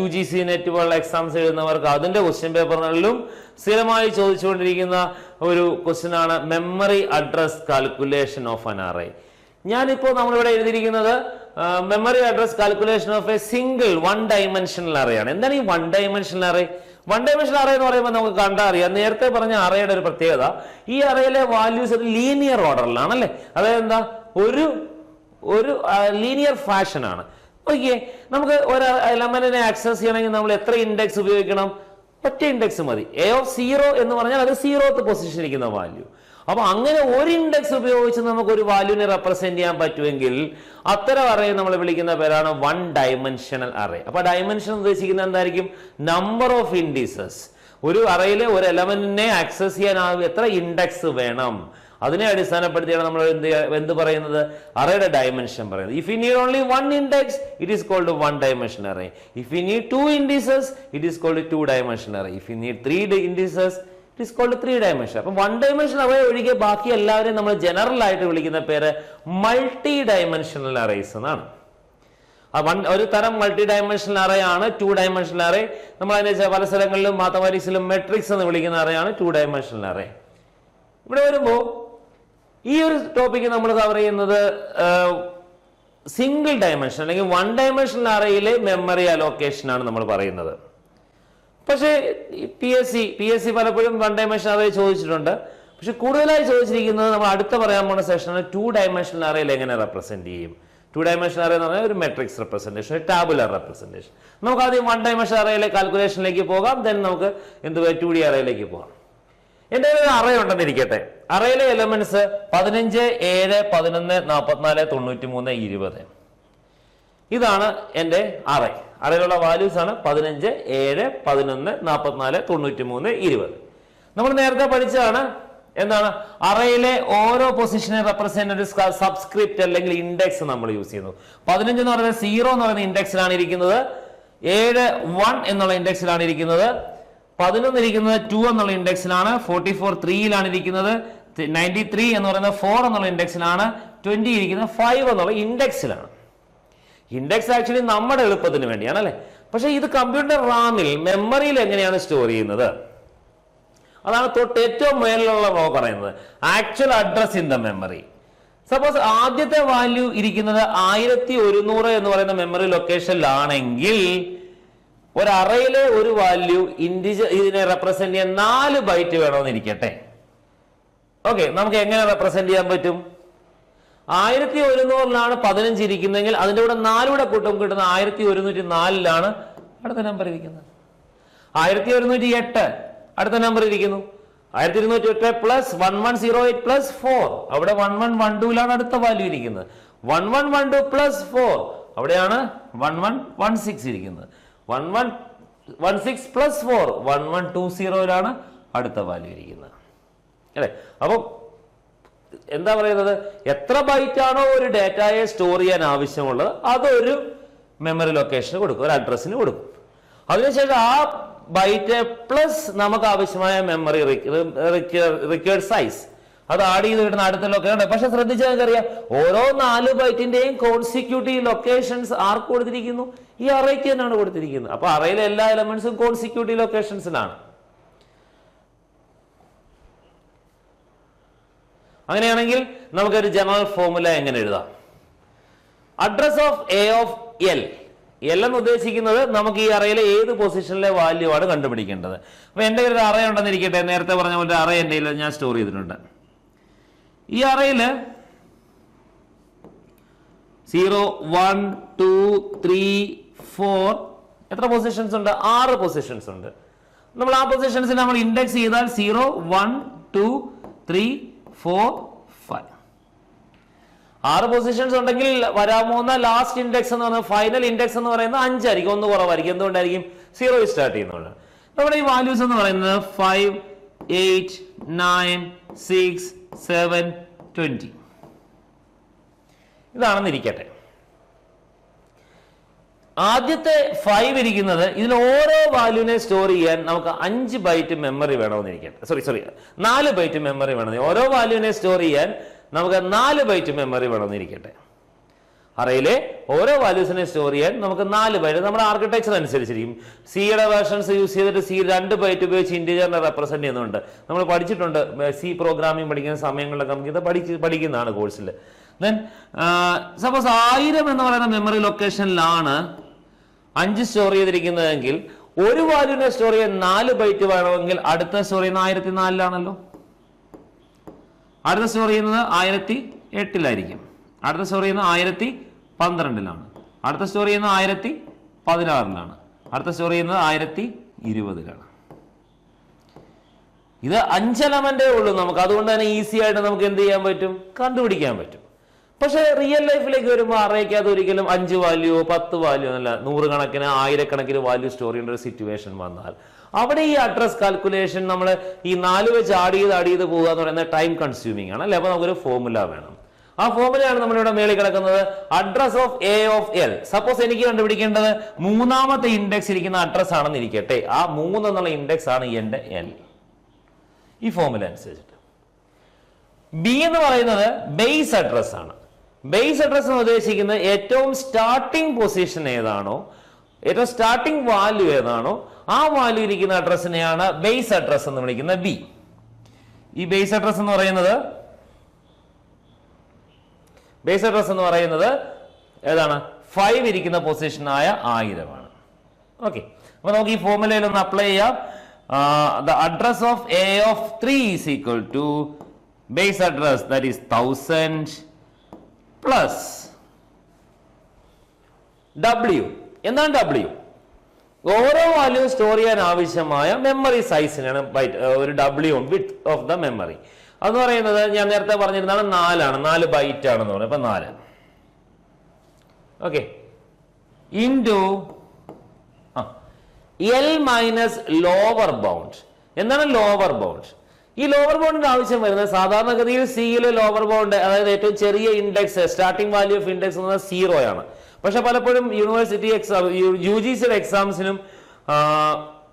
[SPEAKER 1] UGC നെറ്റ് പോലുള്ള എക്സാംസ് എഴുതുന്നവർക്ക് അതിന്റെ ക്വസ്റ്റ്യൻ പേപ്പറുകളിലും സ്ഥിരമായി ചോദിച്ചുകൊണ്ടിരിക്കുന്ന ഒരു ക്വസ്റ്റ്യൻ ആണ് memory address calculation of an array. ഞാനിപ്പോൾ നമ്മളിവിടെ എഴുതിയിരിക്കുന്നത് memory address calculation of A single 1 dimensional array ആണ്. എന്താണ് ഈ 1 ഡയമെൻഷണൽ അറേ? 1 ഡയമെൻഷണൽ അറേ എന്ന് പറയുമ്പോൾ നമുക്ക് കണ്ടറിയാം, നേരത്തെ പറഞ്ഞ അറേയുടെ ഒരു പ്രത്യേകത, ഈ അറേയിലെ വാല്യൂസ് ഒരു ലീനിയർ ഓർഡറിലാണ് അല്ലെ. അതായത് എന്താ, ഒരു ലീനിയർ ഫാഷൻ ആണ്. ഓക്കെ, നമുക്ക് ഒരു എലമെന്റിനെ ആക്സസ് ചെയ്യണമെങ്കിൽ നമ്മൾ എത്ര ഇൻഡെക്സ് ഉപയോഗിക്കണം? ഒറ്റ ഇൻഡെക്സ് മതി. A0 എന്ന് പറഞ്ഞാൽ അത് 0th പൊസിഷനിൽ ഇരിക്കുന്ന വാല്യൂ. അപ്പൊ അങ്ങനെ ഒരു ഇൻഡെക്സ് ഉപയോഗിച്ച് നമുക്ക് ഒരു വാല്യൂവിനെ റെപ്രസെന്റ് ചെയ്യാൻ പറ്റുമെങ്കിൽ അത്തരം അറേ നമ്മൾ വിളിക്കുന്ന പേരാണ് 1 ഡയമെൻഷണൽ അറേ. അപ്പൊ ഡയമെൻഷൻ ഉദ്ദേശിക്കുന്നത് എന്തായിരിക്കും? Number of indices. ഒരു അറേയിലെ ഒരു എലമെന്റിനെ ആക്സസ് ചെയ്യാൻ എത്ര ഇൻഡെക്സ് വേണം, അതിനെ അടിസ്ഥാനപ്പെടുത്തിയാണ് നമ്മൾ എന്ത് പറയുന്നത്? അറേയുടെ ഡയമെൻഷൻ പറയുന്നത്. If you need only 1 index it is called 1 dimension array. If you need 2 indices it is called 2 dimension array. If you need 3 indices it is called 3 dimension. അപ്പൊ 1 ഡയമെൻഷൻ അറേ ഒഴികെ ബാക്കി എല്ലാവരെയും നമ്മൾ ജനറൽ ആയിട്ട് വിളിക്കുന്ന പേര് multi dimensional arrays എന്നാണ്. ഒരു തരം മൾട്ടി ഡയമെൻഷണൽ അറേ ആണ് 2 ഡയമെൻഷണൽ അറേ. നമ്മൾ അതിനെ പല സ്ഥലങ്ങളിലും മാത്തമാറ്റിക്സിലും മെട്രിക്സ് എന്ന് വിളിക്കുന്ന അറേയാണ് 2 ഡയമെൻഷണൽ അറേ. ഇവിടെ വരുമ്പോൾ ഈ ഒരു ടോപ്പിക്ക് നമ്മൾ കവർ ചെയ്യുന്നത് സിംഗിൾ ഡയമെൻഷൻ അല്ലെങ്കിൽ 1 ഡയമെൻഷണൽ അറേയിലെ മെമ്മറി അലോക്കേഷൻ ആണ് നമ്മൾ പറയുന്നത്. പക്ഷേ PSC പലപ്പോഴും 1 ഡയമെൻഷൻ അറേ ചോദിച്ചിട്ടുണ്ട്. പക്ഷെ കൂടുതലായി ചോദിച്ചിരിക്കുന്നത് നമ്മൾ അടുത്ത പറയാൻ പോകുന്ന സെഷനിൽ 2 ഡയമെൻഷണൽ അറേയിൽ എങ്ങനെ റെപ്രസെന്റ് ചെയ്യും. 2 ഡയമെൻഷൻ അറേ എന്ന് പറഞ്ഞാൽ ഒരു മെട്രിക്സ് റെപ്രസെന്റേഷൻ, ടാബുലർ റെപ്രസെന്റേഷൻ. നമുക്ക് ആദ്യം 1 ഡയമെൻഷൻ അറേയിലെ കാൽക്കുലേഷനിലേക്ക് പോകാം, ദെൻ നമുക്ക് 2D അറേയിലേക്ക് പോകാം. എന്റെ ഒരു അറേ ഉണ്ടെന്നിരിക്കട്ടെ. അറേയിലെ എലമെന്റ്സ് 15, 7, 11, 44, 93, 20. ഇതാണ് എന്റെ അറേ. അറേയിലുള്ള വാല്യൂസ് ആണ് 15, 7, 11, 44, 93, 20. നമ്മൾ നേരത്തെ പഠിച്ചതാണ് എന്താണ്, അറേയിലെ ഓരോ പൊസിഷനെ റെപ്രസെന്റ് ഒരു സബ്സ്ക്രിപ്റ്റ് അല്ലെങ്കിൽ ഇൻഡെക്സ് നമ്മൾ യൂസ് ചെയ്യുന്നു. 15 എന്ന് പറയുന്നത് 0 എന്ന് പറയുന്ന ഇൻഡെക്സിലാണ് ഇരിക്കുന്നത്. 7 1 എന്നുള്ള ഇൻഡെക്സിലാണ് ഇരിക്കുന്നത്. 11 ഇരിക്കുന്നത് 2 എന്നുള്ള ഇൻഡെക്സിലാണ്. 44 3യിലാണ് ഇരിക്കുന്നത്. 93 എന്ന് പറയുന്നത് 4 എന്നുള്ള ഇൻഡെക്സിലാണ്. 20 ഇരിക്കുന്നത് 5 എന്നുള്ള ഇൻഡെക്സിലാണ്. ഇൻഡെക്സ് ആക്ച്വലി നമ്മുടെ എളുപ്പത്തിന് വേണ്ടിയാണ് അല്ലെ. പക്ഷെ ഇത് കമ്പ്യൂട്ടർ റാമിൽ മെമ്മറിയിൽ എങ്ങനെയാണ് സ്റ്റോർ ചെയ്യുന്നത്? അതാണ് തൊട്ട് ഏറ്റവും മേലിലുള്ള റോ പറയുന്നത്, actual address in the memory. Suppose ആദ്യത്തെ വാല്യൂ ഇരിക്കുന്നത് 1100 എന്ന് പറയുന്ന മെമ്മറി ലൊക്കേഷനിലാണെങ്കിൽ ഒരു അറയിലെ ഒരു വാല്യൂ ഇതിനെ റെപ്രസെന്റ് ചെയ്യാൻ 4 ബൈറ്റ് വേണമെന്നിരിക്കട്ടെ. ഓക്കെ, നമുക്ക് എങ്ങനെ റെപ്രസെന്റ് ചെയ്യാൻ പറ്റും? 1100ലാണ് 15 ഇരിക്കുന്നതെങ്കിൽ അതിന്റെ കൂടെ 4 കൂടെ കൂട്ടും, കിട്ടുന്ന 1104ലാണ് അടുത്ത നമ്പർ ഇരിക്കുന്നത്. 1108 അടുത്ത നമ്പർ ഇരിക്കുന്നു. 1208 പ്ലസ് 1108 പ്ലസ് 4, അവിടെ 1112ലാണ് അടുത്ത വാല്യൂ ഇരിക്കുന്നത്. 1112 പ്ലസ് 4, അവിടെയാണ് 1116 ഇരിക്കുന്നത്. 1116 പ്ലസ് 4, 1120ലാണ് അടുത്ത വാല്യൂ ഇരിക്കുന്നത്, അല്ലെ? അപ്പം എന്താ പറയുന്നത്, എത്ര ബൈറ്റ് ആണോ ഒരു ഡാറ്റയെ സ്റ്റോർ ചെയ്യാൻ ആവശ്യമുള്ളത് അതൊരു മെമ്മറി ലൊക്കേഷന് കൊടുക്കും, ഒരു അഡ്രസ്സിന് കൊടുക്കും. അതിനുശേഷം ആ ബൈറ്റ് പ്ലസ് നമുക്ക് ആവശ്യമായ മെമ്മറി റിക്വയർഡ് സൈസ് അത് ആഡ് ചെയ്ത് കിട്ടുന്ന അടുത്ത ലൊക്കേഷൻ. പക്ഷെ ശ്രദ്ധിച്ചാൽ നമുക്കറിയാം, ഓരോ 4 ബൈറ്റിന്റെയും കോൺസിക്യൂട്ടീവ് ലൊക്കേഷൻസ് ആർക്ക് കൊടുത്തിരിക്കുന്നു? ഈ അറേക്ക് തന്നെയാണ് കൊടുത്തിരിക്കുന്നത്. അപ്പൊ അറയിലെ എല്ലാ എലമെന്റ്സും കോൺസിക്യൂട്ടീവ് ലൊക്കേഷൻസിലാണ്. അങ്ങനെയാണെങ്കിൽ നമുക്കൊരു ജനറൽ ഫോർമുല എങ്ങനെ എഴുതാം? Address of a of L. L എന്ന് ഉദ്ദേശിക്കുന്നത് നമുക്ക് ഈ അറയിലെ ഏത് പൊസിഷനിലെ വാല്യൂ ആണ് കണ്ടുപിടിക്കേണ്ടത്. അപ്പൊ എന്റെ ഒരു അറ ഉണ്ടെന്നിരിക്കട്ടെ, നേരത്തെ പറഞ്ഞ പോലെ അറ എന്റെ ഞാൻ സ്റ്റോർ ചെയ്തിട്ടുണ്ട്. ഈ അറയില് 0 1 2 3 4 എത്ര പൊസിഷൻസ് ഉണ്ട്? 6 പൊസിഷൻസ് ഉണ്ട്. നമ്മൾ ആ പൊസിഷൻസിൽ നമ്മൾ ഇൻഡെക്സ് ചെയ്താൽ 0 1 2 3 4 5 6 പൊസിഷൻസ് ഉണ്ടെങ്കിൽ വരാൻ പോകുന്ന ലാസ്റ്റ് ഇൻഡെക്സ് എന്ന് പറയുന്നത്, ഫൈനൽ ഇൻഡെക്സ് എന്ന് പറയുന്നത് 5 ആയിരിക്കും, 1 കുറവായിരിക്കും. എന്തുകൊണ്ടായിരിക്കും? 0 സ്റ്റാർട്ട് ചെയ്യുന്നുണ്ട്. നമ്മുടെ ഈ വാല്യൂസ് എന്ന് പറയുന്നത് 5 8 9 6 7 20 ഇതാണെന്നിരിക്കട്ടെ. ആദ്യത്തെ 5 ഇരിക്കുന്നത്, ഇതിൽ ഓരോ വാല്യൂവിനെ സ്റ്റോർ ചെയ്യാൻ നമുക്ക് 5 ബൈറ്റ് മെമ്മറി വേണമെന്നിരിക്കട്ടെ. സോറി 4 ബൈറ്റ് മെമ്മറി വേണം. ഓരോ വാല്യൂവിനെ സ്റ്റോർ ചെയ്യാൻ നമുക്ക് 4 ബൈറ്റ് മെമ്മറി വേണമെന്നിരിക്കട്ടെ. അറയിലെ ഓരോ വാല്യൂസിനെ സ്റ്റോർ ചെയ്യാൻ നമുക്ക് 4 ബൈറ്റ്. നമ്മുടെ ആർക്കിടെക്ചർ അനുസരിച്ചിരിക്കും. സിയുടെ വേർഷൻസ് യൂസ് ചെയ്തിട്ട് സി 2 ബൈറ്റ് ഉപയോഗിച്ച് ഇന്റിജറിനെ റെപ്രസെന്റ് ചെയ്യുന്നുണ്ട്. നമ്മൾ പഠിച്ചിട്ടുണ്ട്, സി പ്രോഗ്രാമിംഗ് പഠിക്കുന്ന സമയങ്ങളിലൊക്കെ നമുക്ക് ഇത് പഠിക്കുന്നതാണ് കോഴ്സിൽ. ദെൻ സപ്പോസ് 1000 എന്ന് പറയുന്ന മെമ്മറി ലൊക്കേഷനിലാണ് 5 സ്റ്റോർ ചെയ്തിരിക്കുന്നതെങ്കിൽ ഒരു വാല്യൂവിനെ സ്റ്റോർ ചെയ്യാൻ 4 ബൈറ്റ് വേണമെങ്കിൽ അടുത്ത സ്റ്റോർ ചെയ്യുന്ന 1004ലാണല്ലോ. അടുത്ത സ്റ്റോർ ചെയ്യുന്നത് 1008ലായിരിക്കും. അടുത്ത സ്റ്റോർ ചെയ്യുന്നത് 1012ലാണ്. അടുത്ത സ്റ്റോർ ചെയ്യുന്നത് 1016ലാണ്. അടുത്ത സ്റ്റോർ ചെയ്യുന്നത് 1020ലാണ്. ഇത് 5 എലമെന്റേ ഉള്ളൂ നമുക്ക്. അതുകൊണ്ട് തന്നെ ഈസി ആയിട്ട് നമുക്ക് എന്ത് ചെയ്യാൻ പറ്റും? കണ്ടുപിടിക്കാൻ പറ്റും. പക്ഷെ റിയൽ ലൈഫിലേക്ക് വരുമ്പോൾ അറേക്ക് അത് ഒരിക്കലും 5 വാല്യൂ 10 വാല്യൂ എന്നല്ല, 100 കണക്കിന് 1000 വാല്യൂ സ്റ്റോർ ചെയ്യേണ്ട ഒരു സിറ്റുവേഷൻ വന്നാൽ അവിടെ ഈ അഡ്രസ് കാൽക്കുലേഷൻ നമ്മൾ ഈ 4 വെച്ച് ആഡ് ചെയ്ത് പോകുക എന്ന് പറയുന്നത് ടൈം കൺസ്യൂമിംഗ് ആണ്, അല്ലെ? അപ്പൊ നമുക്കൊരു ഫോർമുല വേണം. ആ ഫോർമുലയാണ് നമ്മളിവിടെ മേളിൽ കിടക്കുന്നത്. Address of a of L. Suppose എനിക്ക് കണ്ടുപിടിക്കേണ്ടത് 3ാമത്തെ ഇൻഡെക്സ് ഇരിക്കുന്ന അഡ്രസ് ആണെന്ന് ഇരിക്കട്ടെ. ആ 3 എന്നുള്ള ഇൻഡെക്സ് ആണ് എന്റെ എൽ. ഈ ഫോർമുല അനുസരിച്ചിട്ട് ബി എന്ന് പറയുന്നത് ബേസ് അഡ്രസ് ആണ്. ബേസ് അഡ്രസ് എന്ന് ഉദ്ദേശിക്കുന്നത് ഏറ്റവും സ്റ്റാർട്ടിംഗ് പൊസിഷൻ ഏതാണോ, ഏറ്റവും സ്റ്റാർട്ടിംഗ് വാല്യൂ ഏതാണോ ആ വാല്യൂ ഇരിക്കുന്ന അഡ്രസ്സിനെയാണ് ബേസ് അഡ്രസ് എന്ന് വിളിക്കുന്നത്, ബി. ഈ ബേസ് അഡ്രസ് എന്ന് പറയുന്നത് ഏതാണ്? 5 ഇരിക്കുന്ന പൊസിഷനായ 1000 ആണ്. ഓക്കെ, അപ്പൊ നമുക്ക് ഈ ഫോർമുലയിൽ ഒന്ന് അപ്ലൈ ചെയ്യാം. The address of a of 3 is equal to base address, that is 1000 plus W. എന്താണ് W? ഓരോ വാല്യൂ സ്റ്റോർ ചെയ്യാൻ ആവശ്യമായ മെമ്മറി സൈസിനാണ് ഒരു W width of the memory. അതെന്ന് പറയുന്നത് ഞാൻ നേരത്തെ പറഞ്ഞിരുന്നതാണ് 4 ആണ്, 4 ബൈറ്റ് ആണെന്ന് പറയുന്നത്. അപ്പൊ 4 okay into L minus lower bound. എന്താണ് ലോവർ ബൗണ്ട്? ഈ ലോവർ ബൗണ്ടിന്റെ ആവശ്യം വരുന്നത് സാധാരണഗതിയിൽ സിയിലെ ലോവർ ബൗണ്ട്, അതായത് ഏറ്റവും ചെറിയ index, starting value of index എന്ന് പറഞ്ഞാൽ 0 ആണ്. പക്ഷെ പലപ്പോഴും യൂണിവേഴ്സിറ്റി എക്സാം, UGC എക്സാംസിനും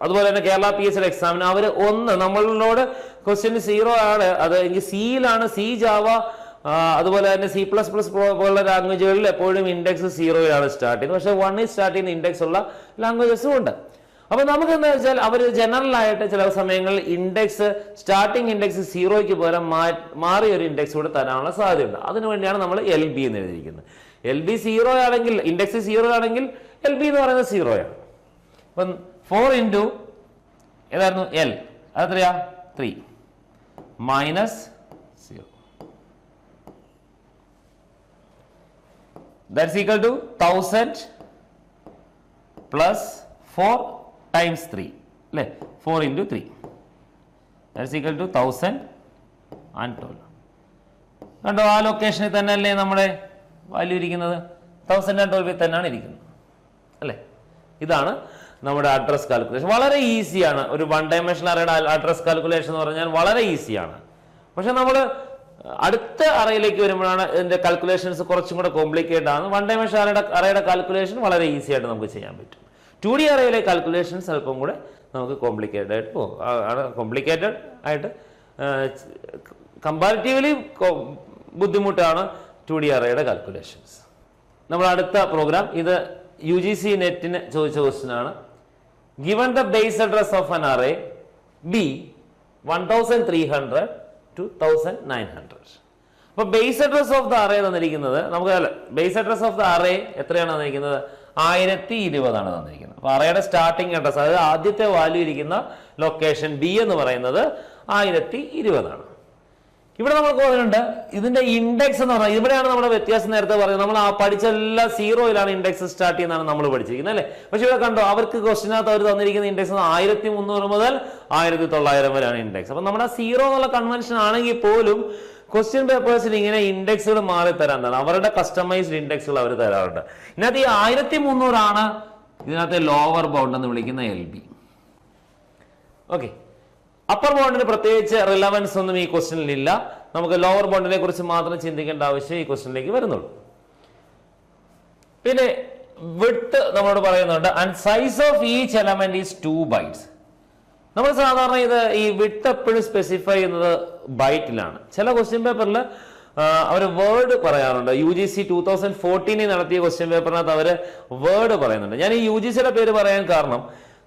[SPEAKER 1] അതുപോലെ തന്നെ കേരള PSC എക്സാമിനും അവർ 1 നമ്മളോട് ക്വസ്റ്റ്യൻ 0 ആണ്, അത് എങ്കിൽ സിയിലാണ്, സി ജാവ അതുപോലെ തന്നെ C++ പോലുള്ള ലാംഗ്വേജുകളിൽ എപ്പോഴും ഇൻഡെക്സ് 0യിലാണ് സ്റ്റാർട്ട് ചെയ്യുന്നത്. പക്ഷെ 1 സ്റ്റാർട്ട് ചെയ്യുന്ന ഇൻഡെക്സ് ഉള്ള ലാംഗ്വേജസും ഉണ്ട്. അപ്പൊ നമുക്ക് എന്താ വെച്ചാൽ അവർ ജനറൽ ആയിട്ട് ചില സമയങ്ങളിൽ ഇൻഡെക്സ്, സ്റ്റാർട്ടിംഗ് ഇൻഡെക്സ് 0യ്ക്ക് പകരം മാറിയ ഒരു ഇൻഡെക്സ് കൂടെ തരാനുള്ള സാധ്യതയുണ്ട്. അതിനുവേണ്ടിയാണ് നമ്മൾ LB എന്ന് എഴുതിയിരിക്കുന്നത്. LB 0 ആണെങ്കിൽ, ഇൻഡെക്സ് 0 ആണെങ്കിൽ LB എന്ന് പറയുന്നത് 0 ആണ്. അപ്പം 4 ഇൻറ്റു ഏതായിരുന്നു L, അതെത്രയാ? 3 minus 0, that's equal to 1000 plus 4 times 3, അല്ലെ? 4 ഇൻറ്റു 3 ദാറ്റ്സ് ഈക്വൽ ടു 1012. കണ്ടോ, ആ ലൊക്കേഷനിൽ തന്നെ അല്ലേ നമ്മുടെ വാല്യൂ ഇരിക്കുന്നത്? 1012 തന്നെയാണ് ഇരിക്കുന്നത് അല്ലേ? ഇതാണ് നമ്മുടെ അഡ്രസ് കാൽക്കുലേഷൻ. വളരെ ഈസിയാണ്. ഒരു 1 ഡയമെൻഷണൽ അറേയുടെ അഡ്രസ് കാൽക്കുലേഷൻ എന്ന് പറഞ്ഞാൽ വളരെ ഈസിയാണ്. പക്ഷെ നമ്മൾ അടുത്ത അറയിലേക്ക് വരുമ്പോഴാണ് ഇതിന്റെ കാൽക്കുലേഷൻസ് കുറച്ചും കൂടെ കോംപ്ലിക്കേറ്റഡ് ആണ്. 1 ഡയമെൻഷണൽ അറേയുടെ കാൽക്കുലേഷൻ വളരെ ഈസി ആയിട്ട് നമുക്ക് ചെയ്യാൻ പറ്റും. 2D അറയിലെ കാൽക്കുലേഷൻസ് അല്പം കൂടെ നമുക്ക് കോംപ്ലിക്കേറ്റഡ് ആയിട്ട് പോകും. കോംപ്ലിക്കേറ്റഡ് ആയിട്ട് കമ്പാരിറ്റീവ്ലി ബുദ്ധിമുട്ടാണ് 2D അറേയുടെ കാൽക്കുലേഷൻസ്. നമ്മുടെ അടുത്ത പ്രോഗ്രാം ഇത് UGC നെറ്റിന് ചോദിച്ച ക്വസ്റ്റ്യൻ ആണ്. Given the base address of an array be 1300 to 1900. അപ്പൊ base address of the array തന്നിരിക്കുന്നത് നമുക്ക് base address of the array എത്രയാണ് തന്നിരിക്കുന്നത്? 1020 ആണ് തന്നിരിക്കുന്നത്. അപ്പൊ അറേയുടെ സ്റ്റാർട്ടിംഗ് അഡ്രസ്, അതായത് ആദ്യത്തെ വാല്യൂ ഇരിക്കുന്ന ലൊക്കേഷൻ ബി എന്ന് പറയുന്നത് 1020 ആണ്. ഇവിടെ നമുക്ക് പറയുന്നുണ്ട് ഇതിന്റെ ഇൻഡെക്സ് എന്ന് പറഞ്ഞാൽ ഇവിടെയാണ് നമ്മുടെ വ്യത്യാസം. നേരത്തെ പറയുന്നത് നമ്മൾ ആ പഠിച്ച എല്ലാ 0-യിലാണ് ഇൻഡെക്സ് സ്റ്റാർട്ട് ചെയ്യുന്നതാണ് നമ്മൾ പഠിച്ചിരിക്കുന്നത് അല്ലേ? പക്ഷെ ഇവിടെ കണ്ടോ, അവർക്ക് ക്വസ്റ്റിനകത്ത് അവർ തന്നിരിക്കുന്ന ഇൻഡെക്സ് 1300 മുതൽ 1900 വരെയാണ് ഇൻഡെക്സ്. അപ്പൊ നമ്മുടെ 0 എന്നുള്ള കൺവെൻഷൻ ആണെങ്കിൽ പോലും ക്വസ്റ്റ്യൻ പേപ്പേഴ്സിൽ ഇങ്ങനെ ഇൻഡെക്സുകൾ മാറി തരാൻ അവരുടെ കസ്റ്റമൈസ്ഡ് ഇൻഡെക്സുകൾ അവർ തരാറുണ്ട്. ഇതിനകത്ത് ഈ 1300 ആണ് ഇതിനകത്ത് ലോവർ ബൗണ്ട് എന്ന് വിളിക്കുന്ന LB. ഓക്കെ, അപ്പർ ബൗണ്ടിന് പ്രത്യേകിച്ച് റിലവൻസ് ഒന്നും ഈ ക്വസ്റ്റ്യനിൽ ഇല്ല. നമുക്ക് ലോവർ ബൗണ്ടിനെ കുറിച്ച് മാത്രം ചിന്തിക്കേണ്ട ആവശ്യം ഈ ക്വസ്റ്റ്യനിലേക്ക് വരുന്നുള്ളൂ. പിന്നെ വിഡ്ത്ത് നമ്മളോട് പറയുന്നുണ്ട് and size of each element is 2 bytes. നമ്മൾ സാധാരണ ഇത് ഈ വിഡ്ത്ത് എപ്പോഴും സ്പെസിഫൈ ചെയ്യുന്നത് ബൈറ്റിലാണ്. ചില ക്വസ്റ്റ്യൻ പേപ്പറിൽ അവർ വേർഡ് പറയാറുണ്ട്. UGC 2014 നടത്തിയ ക്വസ്റ്റ്യൻ പേപ്പറിനകത്ത് അവർ വേർഡ് പറയുന്നുണ്ട്. ഞാൻ ഈ UGCയുടെ പേര് പറയാൻ കാരണം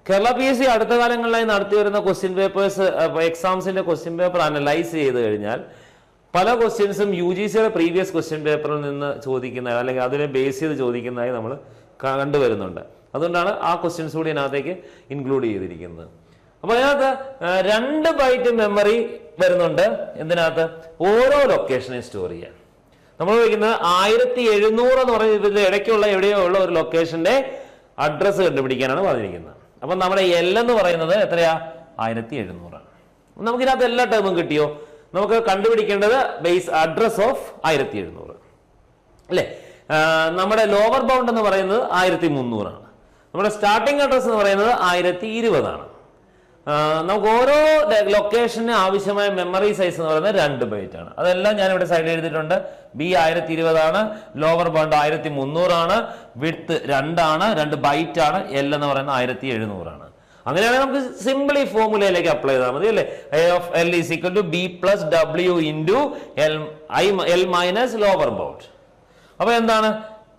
[SPEAKER 1] കേരള PSC അടുത്ത കാലങ്ങളിലായി നടത്തി വരുന്ന ക്വസ്റ്റ്യൻ പേപ്പേഴ്സ്, എക്സാംസിന്റെ ക്വസ്റ്റ്യൻ പേപ്പർ അനലൈസ് ചെയ്ത് കഴിഞ്ഞാൽ പല ക്വസ്റ്റ്യൻസും UGCയുടെ പ്രീവിയസ് ക്വസ്റ്റ്യൻ പേപ്പറിൽ നിന്ന് ചോദിക്കുന്ന അല്ലെങ്കിൽ അതിനെ ബേസ് ചെയ്ത് ചോദിക്കുന്നതായി നമ്മൾ കണ്ടുവരുന്നുണ്ട്. അതുകൊണ്ടാണ് ആ ക്വസ്റ്റ്യൻസ് കൂടി ഇതിനകത്തേക്ക് ഇൻക്ലൂഡ് ചെയ്തിരിക്കുന്നത്. അപ്പൊ അതിനകത്ത് 2 ബൈറ്റ് മെമ്മറി വരുന്നുണ്ട്. എന്തിനകത്ത്? ഓരോ ലൊക്കേഷനെ സ്റ്റോർ ചെയ്യാൻ. നമ്മൾ ചോദിക്കുന്നത് 1700 എന്ന് പറയുന്നത് ഇതിന്റെ ഇടയ്ക്കുള്ള എവിടെയോ ഉള്ള ഒരു ലൊക്കേഷന്റെ അഡ്രസ്സ് കണ്ടുപിടിക്കാനാണ് പറഞ്ഞിരിക്കുന്നത്. അപ്പൊ നമ്മുടെ L എന്ന് പറയുന്നത് എത്രയാ? 1700 ആണ്. നമുക്കിതിനകത്ത് എല്ലാ ടേമും കിട്ടിയോ? നമുക്ക് കണ്ടുപിടിക്കേണ്ടത് ബേസ് അഡ്രസ് ഓഫ് 1700 അല്ലെ? നമ്മുടെ ലോവർ ബൗണ്ട് എന്ന് പറയുന്നത് 1300 ആണ്. നമ്മുടെ സ്റ്റാർട്ടിംഗ് അഡ്രസ് എന്ന് പറയുന്നത് 1020 ആണ്. നമുക്ക് ഓരോ ലൊക്കേഷന് ആവശ്യമായ മെമ്മറി സൈസ് എന്ന് പറയുന്നത് 2 ബൈറ്റ് ആണ്. അതെല്ലാം ഞാൻ ഇവിടെ സൈഡിൽ എഴുതിയിട്ടുണ്ട്. B 1020 ആണ്, ലോവർ ബൗണ്ട് 1300 ആണ്, വിഡ്ത്ത് 2 ആണ്, 2 ബൈറ്റ് ആണ്, L എന്ന് പറയുന്നത് 1700 ആണ്. അങ്ങനെയാണെങ്കിൽ നമുക്ക് സിംപിളി ഫോർമുലയിലേക്ക് അപ്ലൈ ചെയ്താൽ മതി അല്ലേ? A of L is equal to B plus W into L minus lower bound. അപ്പൊ എന്താണ്?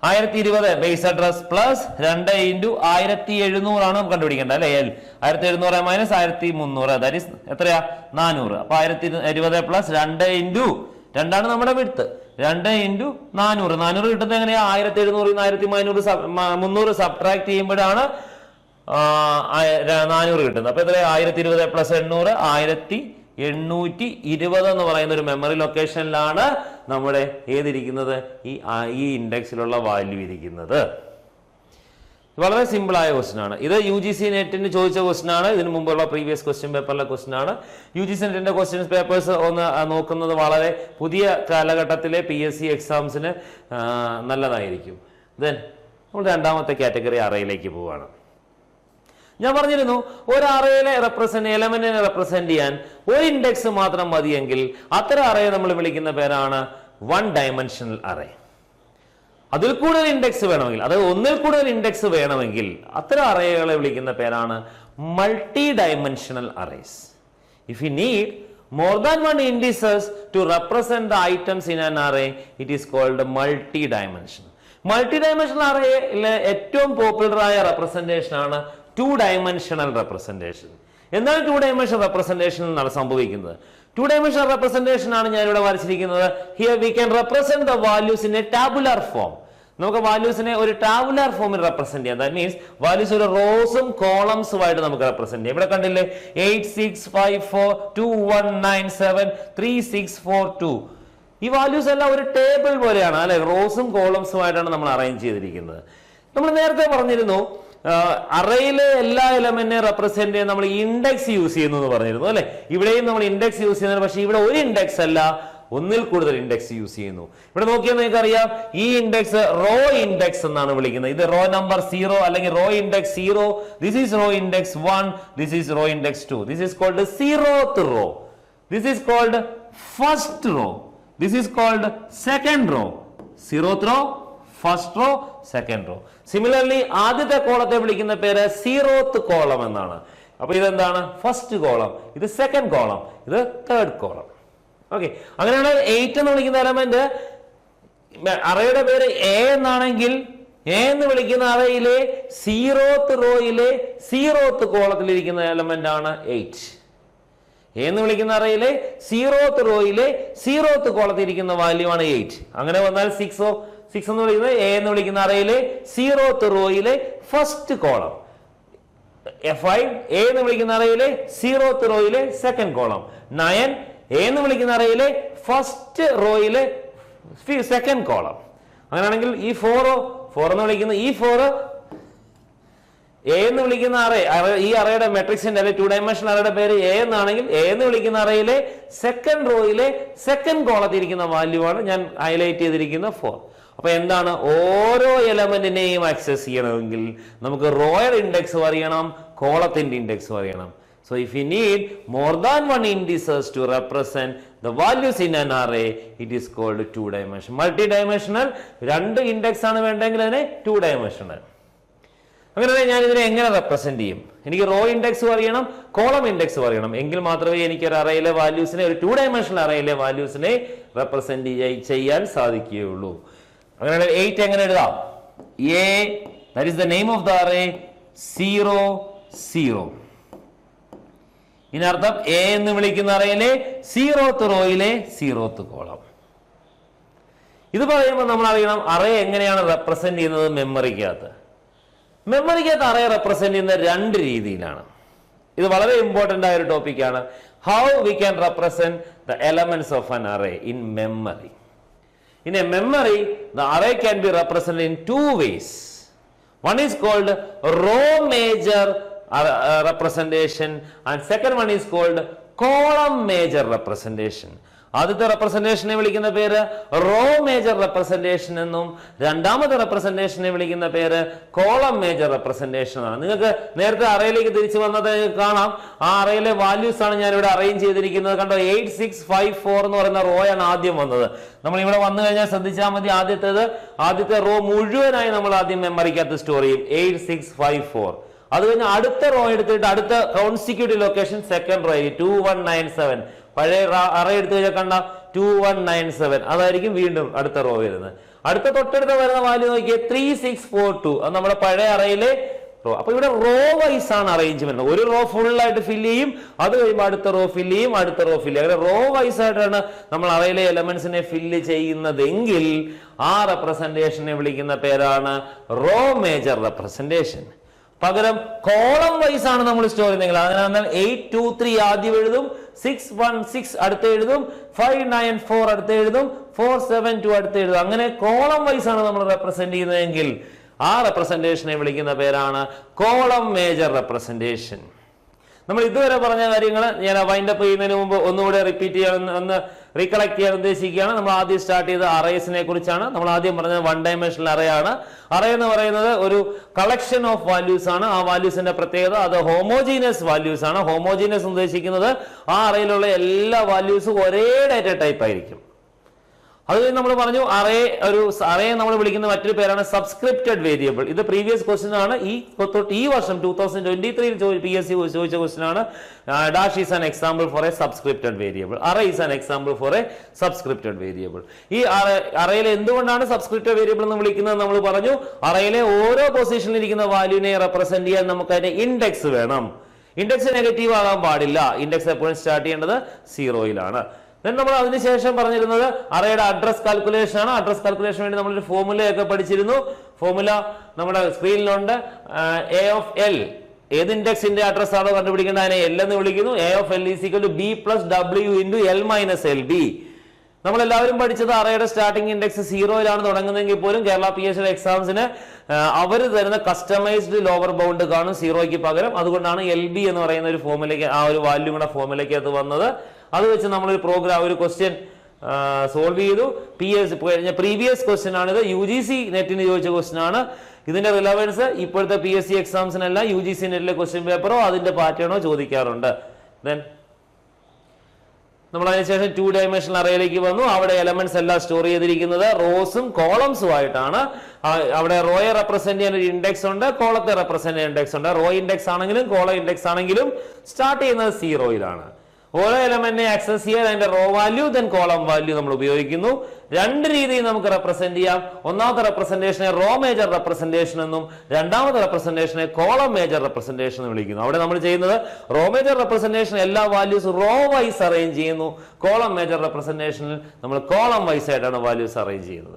[SPEAKER 1] 1020 ബേസ് അഡ്രസ് പ്ലസ് 2 ഇൻറ്റു 1700 ആണ് നമുക്ക് കണ്ടുപിടിക്കേണ്ടത് അല്ലെ? 1700 മൈനസ് 1300 ദാറ്റ് ഈസ് എത്രയാ? 400. അപ്പൊ 1020 പ്ലസ് 2 ഇൻറ്റു 2 ആണ് നമ്മുടെ വിഡ്ത്ത്, 2 ഇൻറ്റു 400. 400 കിട്ടുന്നത് എങ്ങനെയാ? 1700 300 സബ്ട്രാക്ട് ചെയ്യുമ്പോഴാണ് 400 കിട്ടുന്നത്. അപ്പൊ എത്രയാ? 1020 പ്ലസ് 800 1820 എന്ന് പറയുന്ന ഒരു മെമ്മറി ലൊക്കേഷനിലാണ് നമ്മുടെ ഏതിരിക്കുന്നത്? ഈ ഇൻഡെക്സിലുള്ള വാല്യൂ ഇരിക്കുന്നത്. വളരെ സിമ്പിൾ ആയ ക്വസ്റ്റൻ ആണ് ഇത്. UGC നെറ്റിന് ചോദിച്ച ക്വസ്റ്റൻ ആണ്. ഇതിനു മുമ്പുള്ള പ്രീവിയസ് ക്വസ്റ്റ്യൻ പേപ്പറിലെ ക്വസ്റ്റൻ ആണ്. UGC നെറ്റിന്റെ ക്വസ്റ്റ്യൻ പേപ്പേഴ്സ് ഒന്ന് നോക്കുന്നത് വളരെ പുതിയ കാലഘട്ടത്തിലെ PSC എക്സാംസിന് നല്ലതായിരിക്കും. ദെൻ നമ്മൾ രണ്ടാമത്തെ കാറ്റഗറി അറയിലേക്ക് പോവുകയാണ്. ഞാൻ പറഞ്ഞിരുന്നു ഒരു അറയിലെ എലമെന്റിനെ റെപ്രസെന്റ് ചെയ്യാൻ ഒരു ഇൻഡെക്സ് മാത്രം മതിയെങ്കിൽ അത്തരം അറയെ നമ്മൾ വിളിക്കുന്ന പേരാണ് 1 ഡയമെൻഷണൽ അറേ. അതിൽ കൂടുതൽ ഇൻഡെക്സ് വേണമെങ്കിൽ, അതായത് ഒന്നിൽ കൂടുതൽ ഇൻഡെക്സ് വേണമെങ്കിൽ അത്തരം അറേകളെ വിളിക്കുന്ന പേരാണ് multi dimensional arrays. If you need more than one indices to represent the items in an array, it is called multi-dimensional. Multi-dimensional arrayയിലെ ഏറ്റവും പോപ്പുലർ ആയ റെപ്രസെന്റേഷൻ ആണ് 2 ഡയമെൻഷണൽ റെപ്രസെന്റേഷൻ. എന്താണ് 2 ഡയമെൻഷണൽ റെപ്രസെന്റേഷൻ എന്നാണ് സംഭവിക്കുന്നത്? 2 ഡയമെൻഷണൽ റെപ്രസെന്റേഷൻ ആണ് ഞാൻ ഇവിടെ വരച്ചിരിക്കുന്നത്. Here we can represent the values in a tabular form. നമുക്ക് വാല്യൂസിനെ ഒരു ടാബുലർ ഫോമിൽ റെപ്രസെന്റ് ചെയ്യാം. ദാറ്റ് മീൻസ് വാല്യൂസ് ഒരു റോസും കോളംസും ആയിട്ട് നമുക്ക് റെപ്രസെന്റ് ചെയ്യാം. ഇവിടെ കണ്ടില്ലേ 865421973642. ഈ വാല്യൂസ് എല്ലാം ഒരു ടേബിൾ പോലെയാണ് അല്ലെ? റോസും കോളംസും ആയിട്ടാണ് നമ്മൾ അറേഞ്ച് ചെയ്തിരിക്കുന്നത്. നമ്മൾ നേരത്തെ പറഞ്ഞിരുന്നു അറയിലെ എല്ലാ എലമെന്റിനെ റെപ്രസെന്റ് ചെയ്യാൻ നമ്മൾ ഇൻഡെക്സ് യൂസ് ചെയ്യുന്നു എന്ന് പറഞ്ഞിരുന്നു അല്ലെ. ഇവിടെയും നമ്മൾ ഇൻഡെക്സ് യൂസ് ചെയ്യുന്നത്, പക്ഷെ ഇവിടെ ഒരു ഇൻഡെക്സ് അല്ല, ഒന്നിൽ കൂടുതൽ ഇൻഡെക്സ് യൂസ് ചെയ്യുന്നു. ഇവിടെ നോക്കിയാൽ നിങ്ങൾക്ക് അറിയാം, ഈ ഇൻഡെക്സ് റോ ഇൻഡെക്സ് എന്നാണ് വിളിക്കുന്നത്. ഇത് റോ നമ്പർ 0 അല്ലെങ്കിൽ row index 0. This is row index 1, this is row index 2. This is called 0th row, this is called first row, this is called second row. 0th row, first row, second row. Similarly ആദ്യത്തെ കോളത്തെ വിളിക്കുന്ന പേര് 0th column എന്നാണ്. അപ്പൊ ഇതെന്താണ്? First column, ഇത് second column, ഇത് third column. Okay, അങ്ങനെയാണ് 8 എന്ന് വിളിക്കുന്ന എലമെന്റ് അറയുടെ പേര് എ എന്നാണെങ്കിൽ എ എന്ന് വിളിക്കുന്ന അറയിലെ 0th റോയിലെ 0th കോളത്തിലിരിക്കുന്ന എലമെന്റ് ആണ് 8. എ എന്ന് വിളിക്കുന്ന അറയിലെ 0th റോയിലെ 0th കോളത്തിൽ ഇരിക്കുന്ന വാല്യൂ ആണ് 8. അങ്ങനെ വന്നാൽ 6 എന്ന് വിളിക്കുന്നത് എ എന്ന് വിളിക്കുന്ന അറയിലെ 0th റോയിലെ ഫസ്റ്റ് കോളം. 5 എ എന്ന് വിളിക്കുന്ന അറയിലെ 0th റോയിലെ സെക്കൻഡ് കോളം. 9 എ എന്ന് വിളിക്കുന്ന അറയിലെ ഫസ്റ്റ് റോയിലെ സെക്കൻഡ് കോളം. അങ്ങനെയാണെങ്കിൽ ഈ 4 എന്ന് വിളിക്കുന്ന ഈ 4 എ എന്ന് വിളിക്കുന്ന ഈ അറയുടെ മെട്രിക്സിന്റെ അല്ലെങ്കിൽ 2 ഡയമെൻഷൻ അറയുടെ പേര് എ എന്നാണെങ്കിൽ എ എന്ന് വിളിക്കുന്ന അറയിലെ സെക്കൻഡ് റോയിലെ സെക്കൻഡ് കോളത്തിൽ ഇരിക്കുന്ന വാല്യൂ ആണ് ഞാൻ ഹൈലൈറ്റ് ചെയ്തിരിക്കുന്ന 4. അപ്പൊ എന്താണ്? ഓരോ എലമെന്റിനെയും ആക്സസ് ചെയ്യണമെങ്കിൽ നമുക്ക് റോയുടെ ഇൻഡെക്സ് അറിയണം, കോളത്തിന്റെ ഇൻഡെക്സ് അറിയണം. So if you need more than one indices to represent the values in an array, it is called 2-dimensional. Multi-dimensional, 2 index ആണ് വേണ്ടെങ്കിൽ അതിനെ 2-dimensional. അങ്ങനെ ഞാൻ ഇതിനെ എങ്ങനെ റെപ്രസെന്റ് ചെയ്യും? എനിക്ക് റോ ഇൻഡെക്സ് അറിയണം, കോളം ഇൻഡെക്സ് അറിയണം, എങ്കിൽ മാത്രമേ എനിക്ക് ഒരു അറയിലെ വാല്യൂസിനെ, ഒരു 2-dimensional അറയിലെ വാല്യൂസിനെ റെപ്രസെന്റ് ചെയ്യാൻ സാധിക്കുകയുള്ളൂ. അങ്ങനെ 8 എങ്ങനെ എഴുതാം? A, that is the name of the array, 0, 0. ഇതിനർത്ഥം എ എന്ന് വിളിക്കുന്ന അറയിലെ 0th റോയിലെ 0th കോളം. ഇത് പറയുമ്പോൾ നമ്മൾ അറിയണം അറേ എങ്ങനെയാണ് റെപ്രസെന്റ് ചെയ്യുന്നത്. മെമ്മറിക്കകത്ത് അറേ റെപ്രസെന്റ് ചെയ്യുന്ന 2 രീതിയിലാണ്. ഇത് വളരെ ഇമ്പോർട്ടന്റ് ആയ ഒരു ടോപ്പിക്കാണ്. How we can represent the elements of an array in memory. In a memory, the array can be represented in 2 ways. One is called row major representation and second one is called column major representation. ആദ്യത്തെ റെപ്രസെന്റേഷനെ വിളിക്കുന്ന പേര് raw major representation എന്നും രണ്ടാമത്തെ റെപ്രസെന്റേഷനെ വിളിക്കുന്ന പേര് column major representation ആണ്. നിങ്ങൾക്ക് നേരത്തെ അറയിലേക്ക് തിരിച്ചു വന്നത് കാണാം. ആ അറയിലെ വാല്യൂസ് ആണ് ഞാൻ ഇവിടെ അറേഞ്ച് ചെയ്തിരിക്കുന്നത്. കണ്ടോ, 8, 6, 5, 4 എന്ന് പറയുന്ന റോ ആണ് ആദ്യം വന്നത്. നമ്മൾ ഇവിടെ വന്നു കഴിഞ്ഞാൽ ശ്രദ്ധിച്ചാൽ മതി, ആദ്യത്തെ റോ മുഴുവനായി നമ്മൾ ആദ്യം മെമ്മറിക്കകത്ത് സ്റ്റോർ ചെയ്യും. 8, 6, 5, 4. അത് കഴിഞ്ഞ് അടുത്ത റോ എടുത്തിട്ട് അടുത്ത കോൺസിക്യൂട്ടീവ് ലൊക്കേഷൻ സെക്കൻഡ് റോ 2197. പഴയ അറ എടുത്തു കഴിഞ്ഞാൽ കണ്ട 2197 അതായിരിക്കും വീണ്ടും അടുത്ത റോ വരുന്നത്. തൊട്ടടുത്ത വരുന്ന വാല്യൂ നോക്കിയേ 3642. അത് നമ്മുടെ പഴയ അറയിലെ റോ. അപ്പൊ ഇവിടെ റോ വൈസ് ആണ് അറേഞ്ച്മെന്റ്. ഒരു റോ ഫുൾ ആയിട്ട് ഫില്ല് ചെയ്യും, അത് കഴിയുമ്പോൾ അടുത്ത റോ ഫില്ല് ചെയ്യും, അടുത്ത റോ ഫില്ല് ചെയ്യും. അങ്ങനെ റോ വൈസ് ആയിട്ടാണ് നമ്മൾ അറയിലെ എലമെന്റ്സിനെ ഫില്ല് ചെയ്യുന്നതെങ്കിൽ ആ റെപ്രസെന്റേഷനെ വിളിക്കുന്ന പേരാണ് റോ മേജർ റെപ്രസെന്റേഷൻ. പകരം കോളം വൈസ് ആണ് നമ്മൾ സ്റ്റോർ ചെയ്യുന്നതെങ്കിൽ അതിനാണ് 823 ആദ്യം എഴുതും, 616 അടുത്ത് എഴുതും, 594 അടുത്ത് എഴുതും, 472 അടുത്ത് എഴുതും. അങ്ങനെ കോളം വൈസ് ആണ് നമ്മൾ റെപ്രസെന്റ് ചെയ്യുന്നതെങ്കിൽ ആ റെപ്രസെന്റേഷനെ വിളിക്കുന്ന പേരാണ് കോളം മേജർ റെപ്രസെന്റേഷൻ. നമ്മൾ ഇതുവരെ പറഞ്ഞ കാര്യങ്ങൾ ഞാൻ വൈൻഡപ്പ് ചെയ്യുന്നതിന് മുമ്പ് ഒന്നുകൂടെ റിപ്പീറ്റ് ചെയ്യാൻ, ഒന്ന് റീകളക്ട് ചെയ്യാൻ ഉദ്ദേശിക്കുകയാണ്. നമ്മൾ ആദ്യം സ്റ്റാർട്ട് ചെയ്ത അറേസിനെ കുറിച്ചാണ്. നമ്മൾ ആദ്യം പറഞ്ഞത് 1 ഡയമെൻഷണൽ അറേ ആണ്. അറേ എന്ന് പറയുന്നത് ഒരു കളക്ഷൻ ഓഫ് വാല്യൂസ് ആണ്. ആ വാല്യൂസിന്റെ പ്രത്യേകത അത് ഹോമോജീനിയസ് വാല്യൂസ് ആണ്. ഹോമോജീനിയസ് ഉദ്ദേശിക്കുന്നത് ആ അറയിലുള്ള എല്ലാ വാല്യൂസും ഒരേ ഡാറ്റ ടൈപ്പ് ആയിരിക്കും. അത് നമ്മൾ പറഞ്ഞു അറേ നമ്മൾ വിളിക്കുന്ന മറ്റൊരു പേരാണ് സബ്സ്ക്രിപ്റ്റഡ് വേരിയബിൾ. ഇത് പ്രീവിയസ് ക്വസ്റ്റ്യൻ ആണ്. ഈ വർഷം 2023 PSC ചോദിച്ച ക്വസ്റ്റ്യൻ ആണ്. Dash is an example for a subscripted variable. Array is an example for a subscripted variable. ഈ അറയിലെ എന്തുകൊണ്ടാണ് സബ്സ്ക്രിപ്റ്റഡ് വേരിയബിൾ എന്ന് വിളിക്കുന്നത് നമ്മൾ പറഞ്ഞു. അറയിലെ ഓരോ പൊസിഷനിൽ ഇരിക്കുന്ന വാല്യൂവിനെ റെപ്രസെന്റ് ചെയ്യാൻ നമുക്ക് അതിന്റെ ഇൻഡെക്സ് വേണം. ഇൻഡെക്സ് നെഗറ്റീവ് ആകാൻ പാടില്ല. ഇൻഡെക്സ് എപ്പോഴും സ്റ്റാർട്ട് ചെയ്യേണ്ടത് 0-യിലാണ്. നമ്മൾ അതിനുശേഷം പറഞ്ഞിരുന്നത് അറേയുടെ അഡ്രസ് കാൽക്കുലേഷൻ ആണ്. അഡ്രസ് കാൽക്കുലേഷൻ വേണ്ടി നമ്മളൊരു ഫോർമുലയൊക്കെ പഠിച്ചിരുന്നു. ഫോർമുല നമ്മുടെ സ്ക്രീനിലുണ്ട്. A of L, ഏത് ഇൻഡെക്സിന്റെ അഡ്രസ് ആണോ കണ്ടുപിടിക്കേണ്ടത് അതിനെ L എന്ന് വിളിക്കുന്നു. A of L is equal to B plus W into L minus LB. നമ്മളെല്ലാവരും പഠിച്ചത് അറേയുടെ സ്റ്റാർട്ടിംഗ് ഇൻഡെക്സ് 0-ലാണ് തുടങ്ങുന്നതെങ്കിൽ പോലും കേരള PSC എക്സാംസിന് അവർ തരുന്ന കസ്റ്റമൈസ്ഡ് ലോവർ ബൗണ്ട് കാണും 0-ക്ക് പകരം. അതുകൊണ്ടാണ് LB എന്ന് പറയുന്ന ഒരു ഫോമിലേക്ക്, ആ ഒരു വാല്യൂ കൂടെ ഫോമിലേക്ക് അത് വന്നത്. അത് വെച്ച് നമ്മളൊരു പ്രോഗ്രാം, ഒരു ക്വസ്റ്റ്യൻ സോൾവ് ചെയ്തു. പ്രീവിയസ് ക്വസ്റ്റ്യൻ ആണിത്, UGC നെറ്റിന് ചോദിച്ച ക്വസ്റ്റ്യൻ ആണ്. ഇതിന്റെ റിലവൻസ് ഇപ്പോഴത്തെ PSC എക്സാംസിനല്ല, UGC നെറ്റിലെ ക്വസ്റ്റ്യൻ പേപ്പറോ അതിന്റെ പാറ്റേണോ ചോദിക്കാറുണ്ട്. ദെൻ നമ്മൾ അതിനുശേഷം 2 ഡയമെൻഷണൽ അറേയിലേക്ക് വന്നു. അവിടെ എലമെന്റ്സ് എല്ലാം സ്റ്റോർ ചെയ്തിരിക്കുന്നത് റോസും കോളംസും ആയിട്ടാണ്. അവിടെ റോയെ റെപ്രസെന്റ് ചെയ്യാൻ ഒരു ഇൻഡെക്സ് ഉണ്ട്, കോളത്തെ റെപ്രസെന്റ് ചെയ്യാൻ ഇൻഡെക്സ് ഉണ്ട്. റോ ഇൻഡെക്സ് ആണെങ്കിലും കോളം ഇൻഡെക്സ് ആണെങ്കിലും സ്റ്റാർട്ട് ചെയ്യുന്നത് 0-യിലാണ്. ഓരോ എലമെന്റിനെ ആക്സസ് ചെയ്യാൻ അതിന്റെ row value then column value നമ്മൾ ഉപയോഗിക്കുന്നു. 2 രീതിയിൽ നമുക്ക് റെപ്രസെന്റ് ചെയ്യാം. ഒന്നാമത്തെ റെപ്രസെന്റേഷനെ റോ മേജർ റെപ്രസെന്റേഷൻ എന്നും രണ്ടാമത്തെ റെപ്രസെന്റേഷനെ കോളം മേജർ റെപ്രസെന്റേഷൻ എന്ന് വിളിക്കുന്നു. അവിടെ നമ്മൾ ചെയ്യുന്നത് റോ മേജർ റെപ്രസെന്റേഷൻ എല്ലാ വാല്യൂസ് റോ വൈസ് അറേഞ്ച് ചെയ്യുന്നു. കോളം മേജർ റെപ്രസെന്റേഷനിൽ നമ്മൾ കോളം വൈസ് ആയിട്ടാണ് വാല്യൂസ് അറേഞ്ച് ചെയ്യുന്നത്.